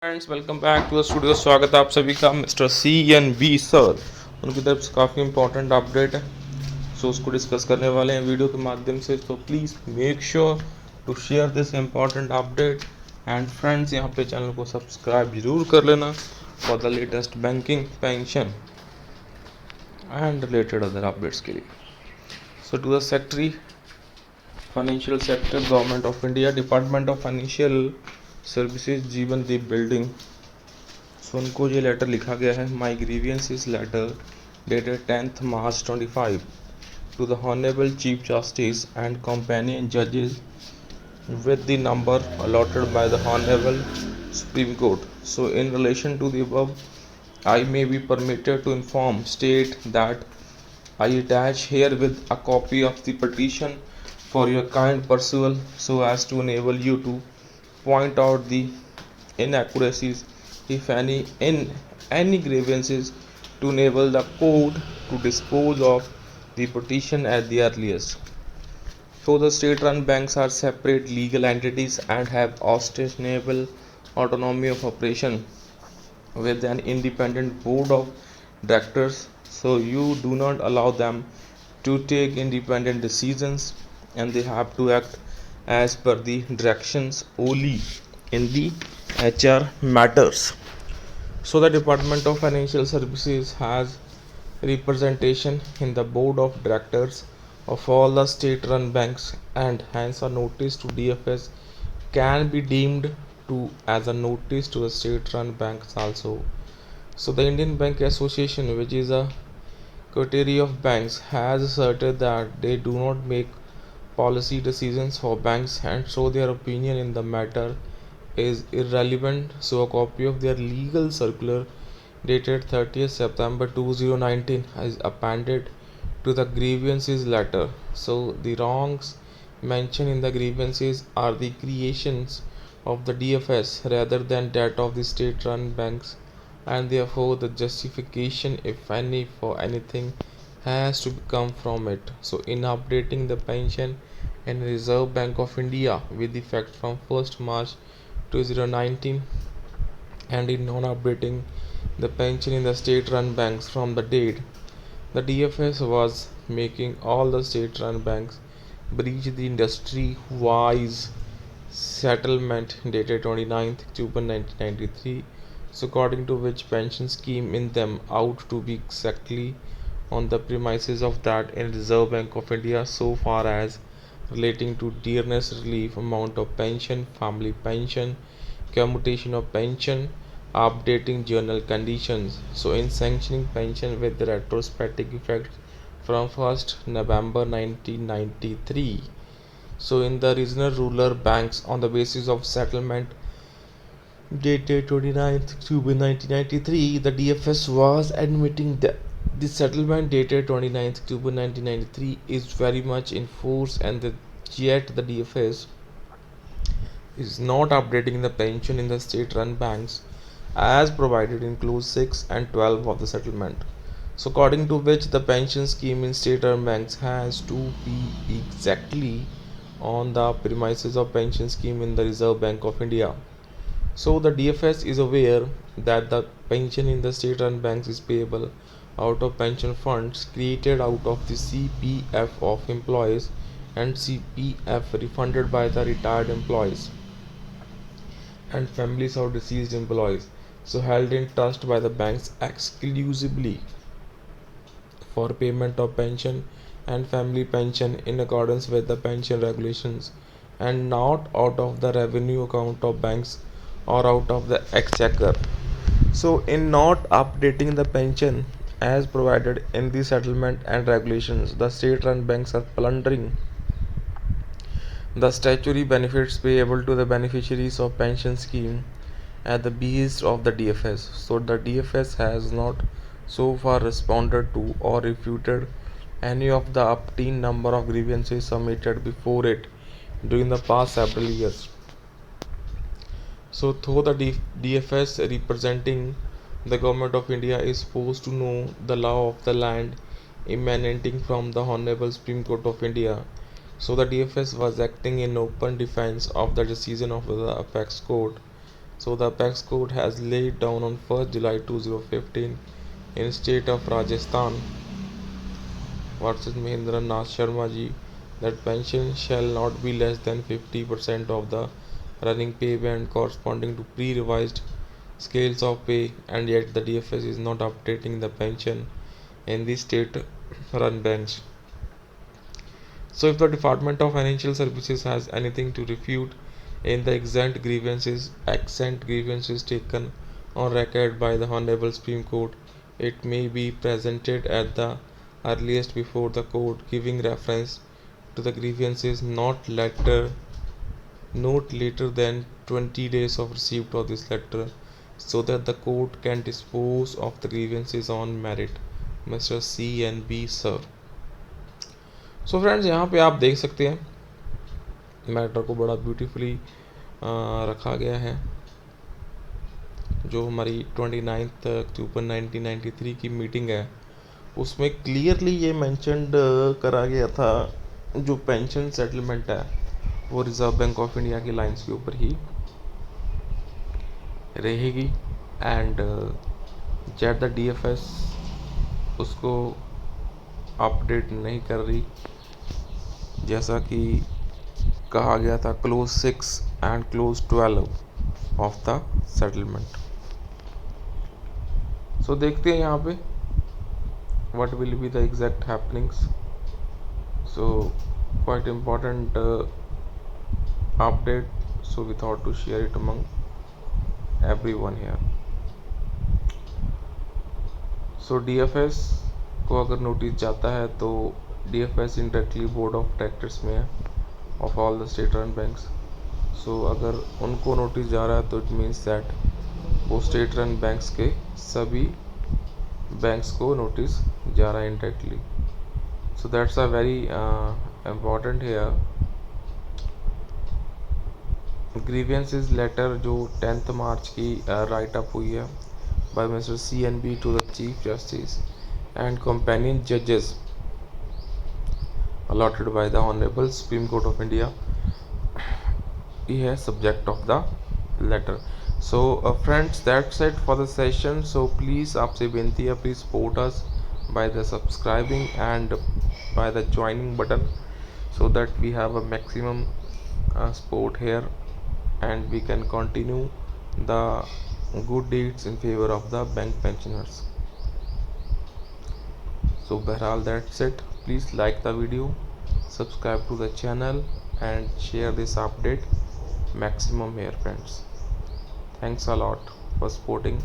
Friends welcome back to the studio. स्वागत है आप सभी का mister C N V sir. उनकी तरफ से काफ़ी इंपॉर्टेंट अपडेट है, सो उसको डिस्कस करने वाले हैं वीडियो के माध्यम से। तो please make sure to share this important update and friends यहाँ पे चैनल को सब्सक्राइब जरूर कर लेना for the latest banking, pension and related other updates के लिए। So to the secretary financial sector, government of India, department of financial services, Jeevan Deep building. सो उनको ये लेटर लिखा गया है, my grievance is letter dated 10th March 25 to the Honorable Chief Justice and companion judges with the number allotted by the Honorable Supreme Court. So in relation to the above, I may be permitted to inform state that I attach herewith a copy of the petition for your kind perusal so as to enable you to point out the inaccuracies, if any, in any grievances, to enable the court to dispose of the petition at the earliest. So the state-run banks are separate legal entities and have ostensible autonomy of operation with an independent board of directors. So you do not allow them to take independent decisions, and they have to act as per the directions only in the HR matters. So the Department of Financial Services has representation in the board of directors of all the state-run banks, and hence a notice to DFS can be deemed to as a notice to the state-run banks also. So the Indian Bank Association, which is a coterie of banks, has asserted that they do not make policy decisions for banks, and so their opinion in the matter is irrelevant. So a copy of their legal circular dated 30th September 2019 is appended to the grievances letter. So the wrongs mentioned in the grievances are the creations of the DFS rather than that of the state-run banks, and therefore the justification, if any, for anything has to come from it. So in updating the pension in Reserve Bank of India with effect from 1st March 2019, and in non-updating the pension in the state-run banks from the date the DFS was making all the state-run banks breach the industry-wise settlement dated 29th October 1993, so according to which pension scheme in them out to be exactly on the premises of that in Reserve Bank of India so far as relating to dearness relief, amount of pension, family pension, commutation of pension, updating journal conditions. So in sanctioning pension with retrospective effect from 1st November 1993. So in the regional rural banks on the basis of settlement dated 29th October 1993, the DFS was admitting that the settlement dated 29th October 1993 is very much in force, and that yet the DFS is not updating the pension in the state-run banks as provided in clause 6 and 12 of the settlement. So according to which the pension scheme in state-run banks has to be exactly on the premises of pension scheme in the Reserve Bank of India. So the DFS is aware that the pension in the state-run banks is payable out of pension funds created out of the CPF of employees and CPF refunded by the retired employees and families of deceased employees, so held in trust by the banks exclusively for payment of pension and family pension in accordance with the pension regulations, and not out of the revenue account of banks or out of the exchequer. So in not updating the pension as provided in the settlement and regulations, the state-run banks are plundering the statutory benefits payable to the beneficiaries of pension scheme at the behest of the DFS. So the DFS has not so far responded to or refuted any of the obtained number of grievances submitted before it during the past several years. So though the DFS representing the government of India is supposed to know the law of the land emanating from the Honorable Supreme Court of India, so the DFS was acting in open defense of the decision of the apex court So the apex court has laid down on 1st July 2015 in state of Rajasthan versus Mahendra Nath Sharma ji that pension shall not be less than 50% of the running pay band corresponding to pre-revised scales of pay, and yet the DFS is not updating the pension in the state run banks. So if the Department of Financial Services has anything to refute in the accent grievances taken on record by the Honorable Supreme Court, it may be presented at the earliest before the court, giving reference to the grievances not later than 20 days of receipt of this letter, so that the court can dispose of the grievances on merit. Mr. CNB sir. So friends, यहाँ पे आप देख सकते हैं matter को बड़ा beautifully रखा गया है। जो हमारी 29 अक्टूबर 1993 की मीटिंग है उसमें क्लियरली ये मेंशनड करा गया था जो पेंशन सेटलमेंट है वो रिजर्व बैंक ऑफ इंडिया की लाइंस के ऊपर ही रहेगी एंड जेट द डीएफएस उसको अपडेट नहीं कर रही, जैसा कि कहा गया था clause 6 and clause 12 of the settlement. So देखते हैं यहाँ पे what will be the exact happenings. So quite important update, so we thought to share it among everyone here. So DFS को अगर नोटिस जाता है तो DFS indirectly board of directors में है of all the state run banks. So अगर उनको नोटिस जा रहा है तो इट मीन्स दैट वो स्टेट रन बैंक्स के सभी बैंक्स को नोटिस जा रहा है indirectly. So that's a very important here. Grievances letter जो 10 मार्च की राइट अप हुई है by mister CNB to the chief justice and companion judges allotted by the Honorable Supreme Court of India, he is subject of the letter. So friends, that's it for the session. So please आपसे विनती है, please support us by the subscribing and by the joining button so that we have a maximum support here and we can continue the good deeds in favor of the bank pensioners. So Behral, that's it. Please like the video, subscribe to the channel and share this update maximum here friends. Thanks a lot for supporting.